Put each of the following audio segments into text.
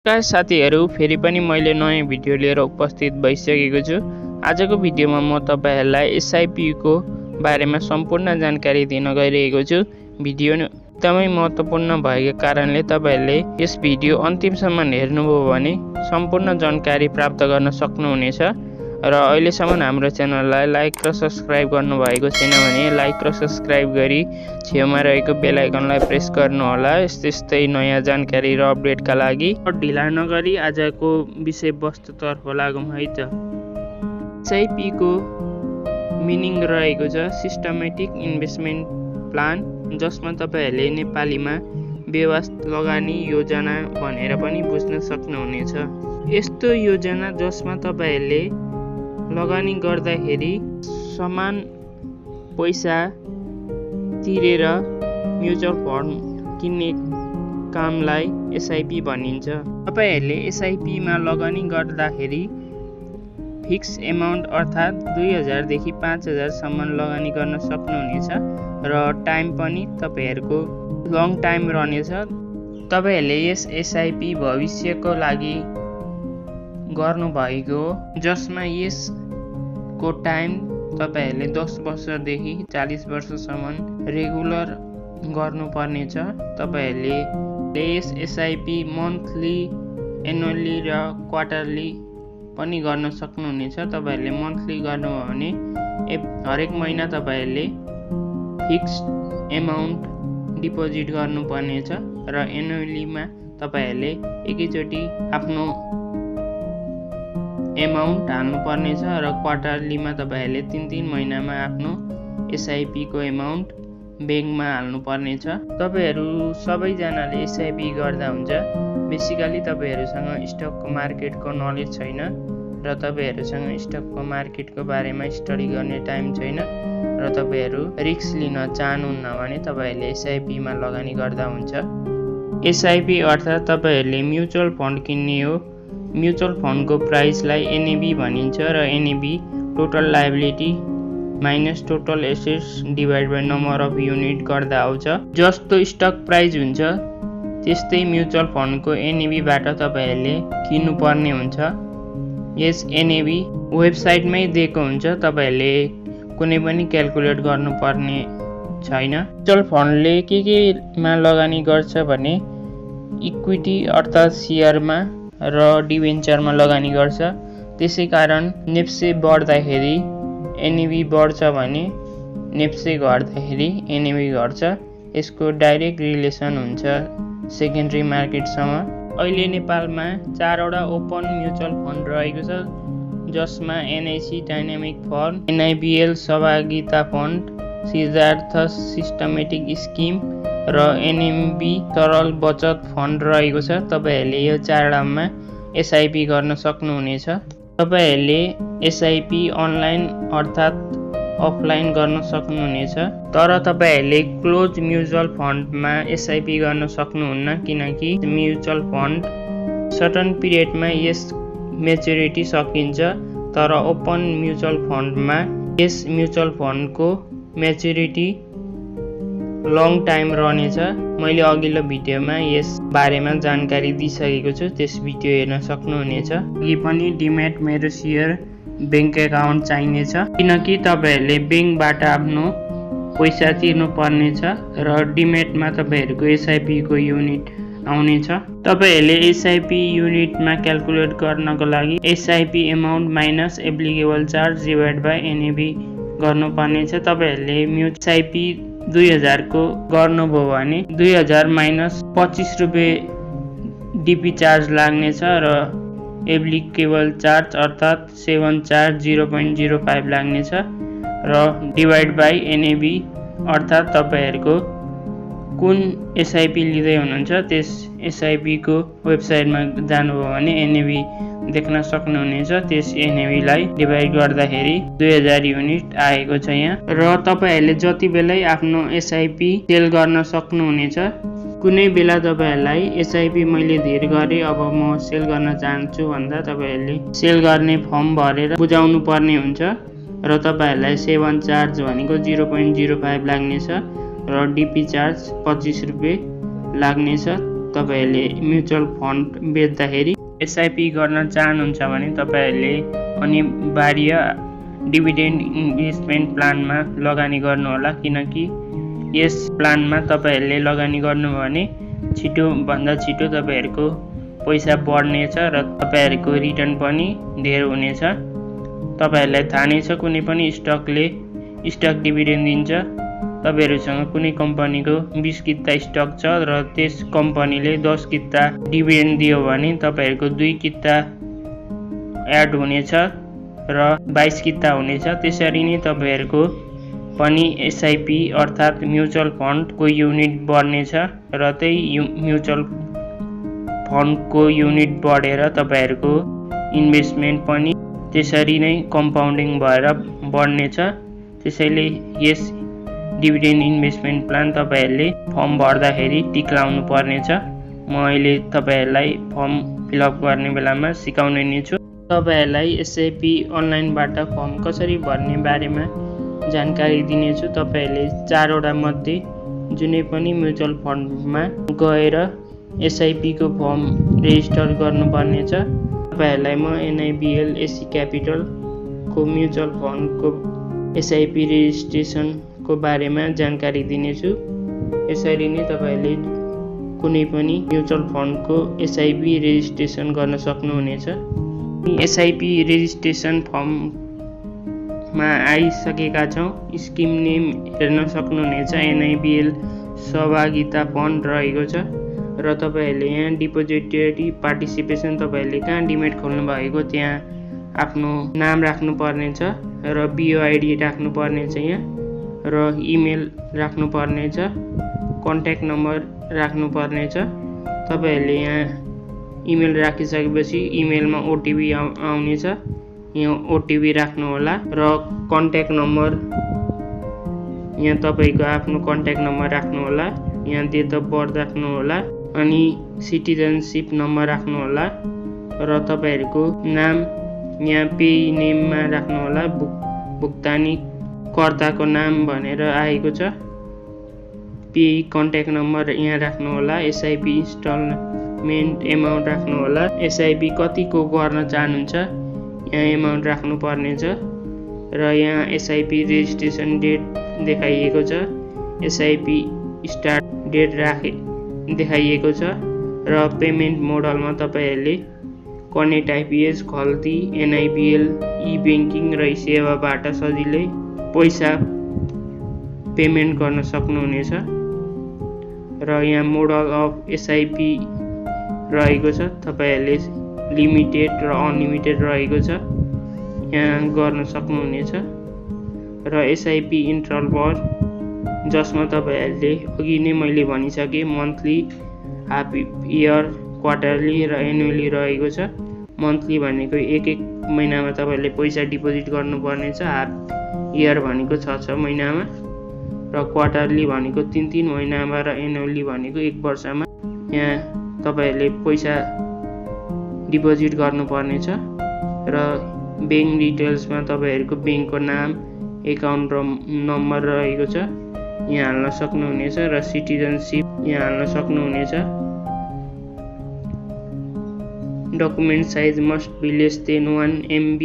नमस्कार साथीहरु, फेरि पनि मैले नयाँ भिडियो लिएर उपस्थित भइसकेको छु। आजको भिडियोमा म तपाईहरुलाई एसआईपी को बारेमा सम्पूर्ण जानकारी दिन गइरहेको छु। भिडियो एकदमै महत्त्वपूर्ण भएको कारणले तपाईहरुले यस भिडियो अन्तिमसम्म हेर्नुभयो भने सम्पूर्ण जानकारी प्राप्त गर्न सक्नुहुनेछ। र अहिलेसम्म हाम्रो च्यानललाई लाइक र सब्स्क्राइब गर्नुभएको छैन भने लाइक र सब्स्क्राइब गरी छेउमा रहेको बेल आइकनलाई प्रेस गर्नुहोला। यस्तै नयाँ जानकारी र अपडेटका लागि। ढिला नगरी आजको विषयवस्तुतर्फ लागौँ है त। एसआईपी को मिनिङ रहेको छ सिस्टमेटिक इन्भेस्टमेन्ट प्लान, जसमा तपाईहरुले नेपालीमा व्यवस्थित लगानी योजना भनेर पनि बुझ्न सक्नुहुनेछ। यस्तो योजना जसमा तपाईहरुले लगानी गर्दाखेरि समान पैसा तिरेर म्युचुअल फन्ड किन्ने कामलाई एसआईपी भनिन्छ। तपाईहरुले एसआईपी मा लगानी गर्दाखेरि फिक्स एमाउन्ट अर्थात 2000 देखि 5000 सम्म लगानी गर्न सक्नुहुनेछ र टाइम पनि तपाईहरुको लङ टाइम रहनेछ। तपाईहरुले यस एसआईपी भविष्यको लागि गर्नु भएको हो, जसमा यसको टाइम तपाईहरुले 10 वर्षदेखि 40 वर्षसम्म रेगुलर गर्नुपर्नेछ। तपाईहरुले यस एसआईपी मन्थली, एनुअली र क्वार्टरली पनि गर्न सक्नुहुनेछ। तपाईहरुले मन्थली गर्नुभयो भने हरेक महिना तपाईहरुले फिक्स्ड एमाउन्ट डिपोजिट गर्नुपर्नेछ र एनुअलीमा तपाईहरुले एकैचोटी आफ्नो एमाउन्ट हाल्नुपर्नेछ र क्वार्टरलीमा तपाईहरुले 3 महिनामा आफ्नो एसआईपी को एमाउन्ट ब्याङ्कमा हाल्नुपर्नेछ। तपाईहरु सबैजनाले एसआईपी गर्दा हुन्छ। बेसिकली तपाईहरुसँग स्टक मार्केटको नलेज छैन र तपाईहरुसँग स्टकको मार्केटको बारेमा स्टडी गर्ने टाइम छैन र तपाईहरु रिस्क लिन चाहनुहुन्न भने तपाईहरुले एसआईपी मा लगानी गर्दा हुन्छ। एसआईपी अर्थात तपाईहरुले म्युचुअल फन्ड किन्ने हो। म्युचुअल फन्डको प्राइसलाई एनएबी भनिन्छ र NAV total liability minus total assets divide by number of unit गर्दा आउँछ। जस्तो स्टक प्राइस हुन्छ त्यस्तै म्युचुअल फन्डको एनएबी बाट तपाईहरुले किन्नुपर्ने हुन्छ। यस एनएबी वेबसाइटमै दिएको हुन्छ, तपाईहरुले कुनै पनि क्याल्कुलेट गर्नुपर्ने छैन। म्युचुअल फन्डले केमा लगानी गर्छ भने इक्विटी अर्थात शेयरमा र डिभेन्चरमा लगानी गर्छ। त्यसैकारण नेप्से बढ्दाखेरि एनएबी बढ्छ भने नेप्से घट्दाखेरि एनएबी घट्छ। यसको डाइरेक्ट रिलेसन हुन्छ सेकेन्डरी मार्केटसँग। अहिले नेपालमा 4 वटा ओपन म्युचुअल फन्ड रहेको छ, जसमा एनआईसी डाइनामिक फन्ड, एनआईबीएल सहभागिता फन्ड, सिद्धार्थ सिस्टमेटिक स्किम र एनएमबी सरल बचत फन्ड रहेको छ। तपाईहरुले यो 4 वटामा एसआईपी गर्न सक्नुहुनेछ। तपाईहरुले एसआईपी अनलाइन अर्थात अफलाइन गर्न सक्नुहुनेछ, तर तपाईहरुले क्लोज म्युचुअल फन्डमा एसआईपी गर्न सक्नुहुन्न, किनकि म्युचुअल फन्ड सर्टन पिरियडमा यस म्याच्युरिटी सकिन्छ। तर ओपन म्युचुअल फन्डमा यस म्युचुअल फन्डको म्याच्युरिटी लङ टाइम रहनेछ। मैले अघिल्लो भिडियोमा यस बारेमा जानकारी दिइसकेको छु, त्यस भिडियो हेर्न सक्नुहुनेछ। यी पनि डिमेट मेरोसियर बैंक एकाउन्ट चाहिनेछ, किनकि तपाईहरुले बैंकबाट आफ्नो पैसा तिर्नु पर्नेछ र डिमेटमा तपाईहरुको एसआईपी को युनिट आउनेछ। तपाईहरुले एसआईपी युनिटमा क्याल्कुलेट गर्नको लागि SIP amount minus applicable charge divide by NAV गर्नुपर्नेछ। तपाईहरुले एसआईपी 2000 को गर्नुभयो भने 2000 माइनस 25 रुपैयाँ डीपी चार्ज लाग्नेछ र एप्लिकेबल चार्ज अर्थात 7 चार्ज 0.05 लाग्नेछ र डिभाइड बाइ एनएबी अर्थात तपाईहरुको कुन एसआईपी लिँदै हुनुहुन्छ त्यस एसआईपी को वेबसाइटमा जानुभयो भने एनएबी देख्न सक्नुहुनेछ। त्यस एनएबी लाई डिभाइड गर्दाखेरि 2000 युनिट आएको छ यहाँ। र तपाईहरुले जति बेलै आफ्नो एसआईपी सेल गर्न सक्नुहुनेछ। कुनै बेला तपाईहरुलाई एसआईपी मैले धेर गरे, अब म सेल गर्न चाहन्छु भन्दा तपाईहरुले सेल गर्ने फर्म भरेर बुझाउनु पर्ने हुन्छ र तपाईहरुलाई 7 चार्ज भनेको 0.05 लाग्नेछ र डीपी चार्ज 25 रुपैयाँ लाग्नेछ। तपाईहरुले म्युचुअल फन्ड बेच्दाखेरि एसआईपी गर्न चाहनुहुन्छ भने तपाईहरुले अनिवार्य डिभिडेन्ड इन्भेस्टमेन्ट प्लानमा लगानी गर्नु होला, किनकि यस प्लानमा तपाईहरुले लगानी गर्नुभयो भने छिटो भन्दा छिटो तपाईहरुको पैसा बढ्नेछ र तपाईहरुको रिटर्न पनि धेरै हुनेछ। तपाईहरुलाई थाहा नै छ कुनै पनि स्टकले स्टक डिभिडेन्ड दिन्छ। तपाईहरुसँग कुनै कम्पनीको 20 किता स्टक छ र त्यस कम्पनीले 10 किता डिभिडेन्ड दियो भने तपाईहरुको 2 किता एड हुनेछ र 22 किता हुनेछ। त्यसरी नै तपाईहरुको पनि एसआईपी अर्थात म्युचुअल फन्डको युनिट बढ्नेछ र त्यही म्युचुअल फन्डको युनिट बढेर तपाईहरुको इन्भेस्टमेन्ट पनि त्यसरी नै कम्पाउन्डिङ भएर बढ्नेछ। त्यसैले यस डिभिडेन्ड इन्भेस्टमेन्ट प्लान तपाईहरुले फर्म भर्दाखेरि टिक लाउनु पर्नेछ। म अहिले तपाईहरुलाई फर्म फिलअप गर्ने बेलामा सिकाउने नै छु। तपाईहरुलाई एसआईपी अनलाइनबाट फर्म कसरी भर्ने बारेमा जानकारी दिनेछु। तपाईहरुले 4 वटा मध्ये जुनै पनि म्युचुअल फन्डमा गएर एसआईपी को फर्म रेजिस्टर गर्नुपर्नेछ। तपाईहरुलाई म एनआईबीएल एसी क्यापिटल को म्युचुअल फन्डको एसआईपी रेजिस्ट्रेसन को बारेमा जानकारी दिनेछु। यसरी नै तपाईहरुले कुनै पनि म्युचुअल फन्डको एसआईपी रेजिस्ट्रेसन गर्न सक्नुहुनेछ। एसआईपी रेजिस्ट्रेसन फर्ममा आइसकेका छौं। स्किम नेम हेर्न सक्नुहुनेछ, एनआईबीएल सहभागिता फन्ड रहेको छ र तपाईहरुले यहाँ डिपोजिटरी पार्टिसिपेसन तपाईहरुले कहाँ डिमेट खोल्नु भएको त्यहाँ आफ्नो नाम राख्नु पर्नेछ र बीओआईडी राख्नु पर्नेछ यहाँ र इमेल राख्नु पर्नेछ, कन्ट्याक्ट नम्बर राख्नु पर्नेछ। तपाईहरुले यहाँ इमेल राखिसकेपछि इमेलमा ओटीपी आउनेछ, यहाँ ओटीपी राख्नु होला र कन्ट्याक्ट नम्बर यहाँ तपाईको आफ्नो कन्ट्याक्ट नम्बर राख्नु होला, यहाँ डेट अफ बर्थ राख्नु होला अनि सिटिजनशिप नम्बर राख्नु होला र तपाईहरुको नाम यहाँ पे नेममा राख्नु होला। भुक्तानी कर्ताको नाम भनेर आएको छ, पे कन्ट्याक्ट नम्बर यहाँ राख्नु होला, एसआईपी इन्स्टलमेन्ट एमाउन्ट राख्नु होला, एसआईपी कतिको गर्न चाहनुहुन्छ यहाँ एमाउन्ट राख्नु पर्नेछ र यहाँ एसआईपी रेजिस्ट्रेसन डेट देखाइएको छ, एसआईपी स्टार्ट डेट देखाइएको छ र पेमेन्ट मोडलमा तपाईहरुले कनेक्ट आइपीएस, खल्ती, एनआईबीएल, ई बैंकिङ र सेवाबाट सजिलै पैसा पेमेन्ट गर्न सक्नुहुनेछ र यहाँ मोडल अफ एसआईपी रहेको छ। तपाईहरुले लिमिटेड र अनलिमिटेड रहेको छ, यहाँ गर्न सक्नुहुनेछ र एसआईपी इन्टरभल जसमा तपाईहरुले अघि नै मैले भनिसके मन्थली, हाफ इयर, क्वार्टरली र एनुअली रहेको छ। मन्थली भनेको एक महिनामा तपाईहरुले पैसा डिपोजिट गर्नुपर्नेछ, हाफ इयर भनेको 6 महिनामा र क्वार्टरली भनेको 3 महिनामा र एनुअली भनेको 1 वर्षमा यहाँ तपाईहरुले पैसा डिपोजिट गर्नुपर्नेछ र बैंक डिटेल्समा तपाईहरुको बैंकको नाम, एकाउन्ट नम्बर रहेको छ, यहाँ हाल्न सक्नुहुनेछ र सिटिजनशिप यहाँ हाल्न सक्नुहुनेछ। Document size must be less than 1 MB,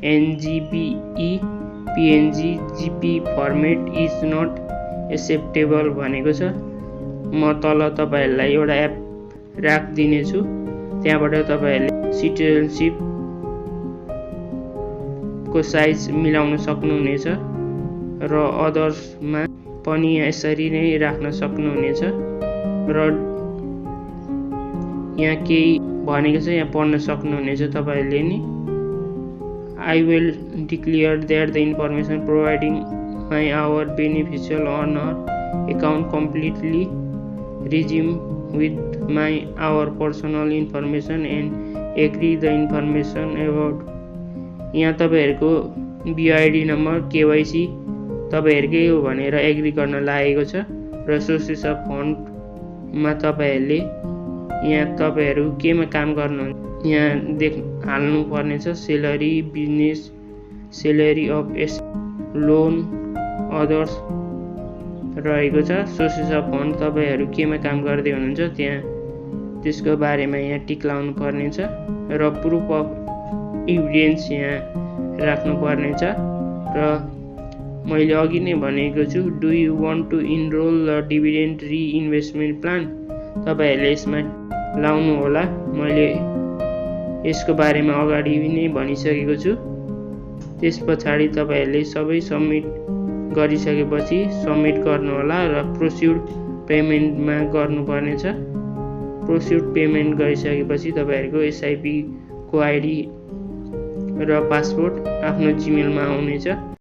NGBE, PNG, GP format is not acceptable भनेको छ। म तल तपाईहरुलाई एउटा एप राखिदिनेछु, त्यहाँबाट तपाईहरुले सिटिजनशिप को साइज मिलाउन सक्नुहुनेछ र अदर्समा पनि यसरी नै राख्न सक्नुहुनेछ र यहाँ केही भनेको छ यहाँ पढ्न सक्नुहुनेछ तपाईहरुले नि। I will declare that the information providing by our beneficial owner account completely resume with our personal information and agree the information about यहाँ तपाईहरुको बीआईडी नम्बर, केवाईसी तपाईहरुकै हो भनेर एग्री गर्न लागेको छ र सोर्सेस अफ फन्डमा तपाईहरुले यहाँ तपाईहरु केमा काम गर्नुहुन्छ यहाँ हाल्नु पर्नेछ, salary, business, salary of S, loan, others रहेको छ। सोर्सेस अफ फन्ड तपाईहरु केमा काम गर्दै हुनुहुन्छ त्यहाँ त्यसको बारेमा यहाँ टिक लाउनु पर्नेछ र प्रुफ अफ एभिडेन्स यहाँ राख्नु पर्नेछ। र मैले अघि नै भनेको छु, do you want to enroll the dividend reinvestment plan, तपाईहरुले यसमा लाउनु होला। मैले यसको बारेमा अगाडि नै भनिसकेको छु। त्यसपछि तपाईहरुले सबै सबमिट गरिसकेपछि सबमिट गर्नु होला र प्रोसिड पेमेन्टमा गर्नुपर्नेछ। प्रोसिड पेमेन्ट गरिसकेपछि तपाईहरुको एसआईपी को आईडी र पासपोर्ट आफ्नो जिमेलमा आउनेछ।